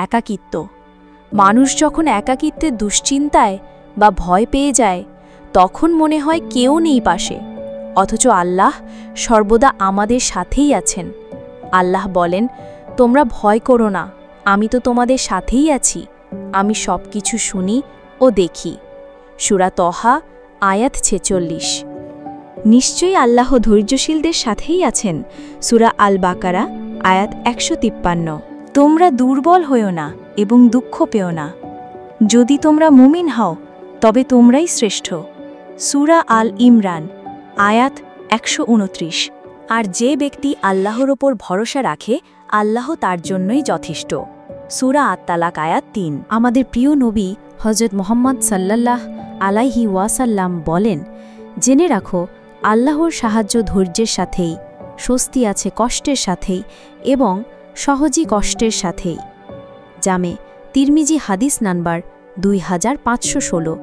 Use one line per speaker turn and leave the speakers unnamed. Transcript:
একাকিত্ব। মানুষ যখন একাকিত্বের দুশ্চিন্তায় বা ভয় পেয়ে যায়, তখন মনে হয় কেউ নেই পাশে, অথচ আল্লাহ সর্বদা আমাদের সাথেই আছেন। আল্লাহ বলেন, তোমরা ভয় করো না, আমি তো তোমাদের সাথেই আছি, আমি সব কিছু শুনি ও দেখি। সূরা তহা আয়াত 46।
নিশ্চয়ই আল্লাহ ধৈর্যশীলদের সাথেই আছেন। সূরা আল বাকারা আয়াত 153। তোমরা দুর্বল হইও না এবং দুঃখ পেও না, যদি তোমরা মুমিন হও তবে তোমরাই শ্রেষ্ঠ। সূরা আল ইমরান আয়াত 129। আর যে ব্যক্তি আল্লাহর ওপর ভরসা রাখে, আল্লাহ তার জন্যই যথেষ্ট। সূরা আত-তালাক আয়াত 3।
আমাদের প্রিয় নবী হযরত মুহাম্মদ সাল্লাল্লাহ আলাইহি ওয়াসাল্লাম বলেন, জেনে রাখো আল্লাহর সাহায্য ধৈর্যের সাথেই, স্বস্তি আছে কষ্টের সাথেই এবং সহজই কষ্টের সাথেই। জামে তিরমিজি হাদিস নাম্বার 2516।